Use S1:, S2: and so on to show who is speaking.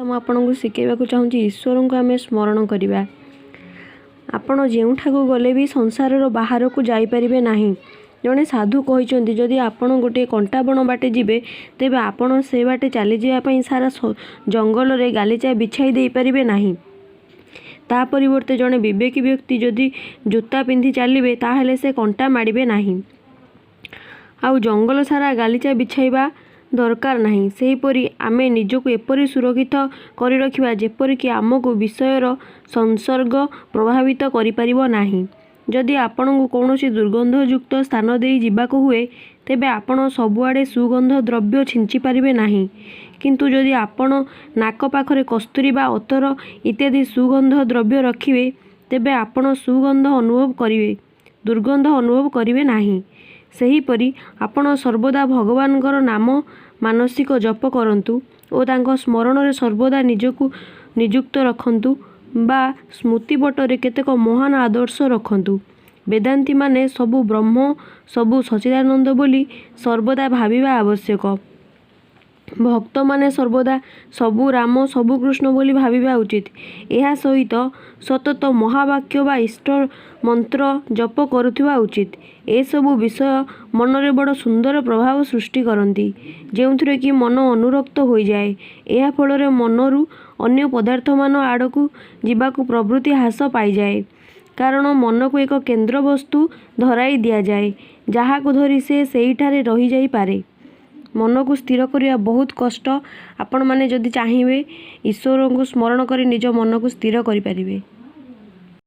S1: ମୁଁ ଆପଣଙ୍କୁ ଶିଖାଇବାକୁ ଚାହୁଁଛି ଈଶ୍ୱରଙ୍କୁ ଆମେ ସ୍ମରଣ କରିବା। ଆପଣ ଯେଉଁଠାକୁ ଗଲେ ବି ସଂସାରର ବାହାରକୁ ଯାଇପାରିବେ ନାହିଁ। ଜଣେ ସାଧୁ କହିଛନ୍ତି ଯଦି ଆପଣ ଗୋଟିଏ କଣ୍ଟାବଣ ବାଟେ ଯିବେ ତେବେ ଆପଣ ସେ ବାଟେ ଚାଲିଯିବା ପାଇଁ ସାରା ଜଙ୍ଗଲରେ ଗାଲିଚା ବିଛାଇ ଦେଇପାରିବେ ନାହିଁ। ତା ପରିବର୍ତ୍ତେ ଜଣେ ବିବେକୀ ବ୍ୟକ୍ତି ଯଦି ଜୋତା ପିନ୍ଧି ଚାଲିବେ ତାହେଲେ ସେ କଣ୍ଟା ମାଡ଼ିବେ ନାହିଁ। ଆଉ ଜଙ୍ଗଲ ସାରା ଗାଲିଚା ବିଛାଇବା ଦରକାର ନାହିଁ। ସେହିପରି ଆମେ ନିଜକୁ ଏପରି ସୁରକ୍ଷିତ କରି ରଖିବା ଯେପରିକି ଆମକୁ ବିଷୟର ସଂସର୍ଗ ପ୍ରଭାବିତ କରିପାରିବ ନାହିଁ। ଯଦି ଆପଣଙ୍କୁ କୌଣସି ଦୁର୍ଗନ୍ଧଯୁକ୍ତ ସ୍ଥାନ ଦେଇ ଯିବାକୁ ହୁଏ ତେବେ ଆପଣ ସବୁଆଡ଼େ ସୁଗନ୍ଧ ଦ୍ରବ୍ୟ ଛିଞ୍ଚି ପାରିବେ ନାହିଁ। କିନ୍ତୁ ଯଦି ଆପଣ ନାକ ପାଖରେ କସ୍ତୁରୀ ବା ଅତର ଇତ୍ୟାଦି ସୁଗନ୍ଧ ଦ୍ରବ୍ୟ ରଖିବେ ତେବେ ଆପଣ ସୁଗନ୍ଧ ଅନୁଭବ କରିବେ, ଦୁର୍ଗନ୍ଧ ଅନୁଭବ କରିବେ ନାହିଁ। ସେହିପରି ଆପଣ ସର୍ବଦା ଭଗବାନଙ୍କର ନାମ ମାନସିକ ଜପ କରନ୍ତୁ ଓ ତାଙ୍କ ସ୍ମରଣରେ ସର୍ବଦା ନିଜକୁ ନିଯୁକ୍ତ ରଖନ୍ତୁ ବା ସ୍ମୃତିପଟରେ କେତେକ ମହାନ ଆଦର୍ଶ ରଖନ୍ତୁ। ବେଦାନ୍ତୀମାନେ ସବୁ ବ୍ରହ୍ମ, ସବୁ ସଚ୍ଚିଦାନନ୍ଦ ବୋଲି ସର୍ବଦା ଭାବିବା ଆବଶ୍ୟକ। ଭକ୍ତମାନେ ସର୍ବଦା ସବୁ ରାମ, ସବୁ କୃଷ୍ଣ ବୋଲି ଭାବିବା ଉଚିତ। ଏହା ସହିତ ସତତ ମହାବାକ୍ୟ ବା ଇଷ୍ଟ ମନ୍ତ୍ର ଜପ କରୁଥିବା ଉଚିତ। ଏସବୁ ବିଷୟ ମନରେ ବଡ଼ ସୁନ୍ଦର ପ୍ରଭାବ ସୃଷ୍ଟି କରନ୍ତି, ଯେଉଁଥିରେ କି ମନ ଅନୁରକ୍ତ ହୋଇଯାଏ। ଏହା ଫଳରେ ମନରୁ ଅନ୍ୟ ପଦାର୍ଥମାନ ଆଡ଼କୁ ଯିବାକୁ ପ୍ରବୃତ୍ତି ହ୍ରାସ ପାଇଯାଏ। କାରଣ ମନକୁ ଏକ କେନ୍ଦ୍ର ବସ୍ତୁ ଧରାଇ ଦିଆଯାଏ, ଯାହାକୁ ଧରି ସେ ସେହିଠାରେ ରହିଯାଇପାରେ। ମନକୁ ସ୍ଥିର କରିବା ବହୁତ କଷ୍ଟ। ଆପଣମାନେ ଯଦି ଚାହିଁବେ ଈଶ୍ୱରଙ୍କୁ ସ୍ମରଣ କରି ନିଜ ମନକୁ ସ୍ଥିର କରିପାରିବେ।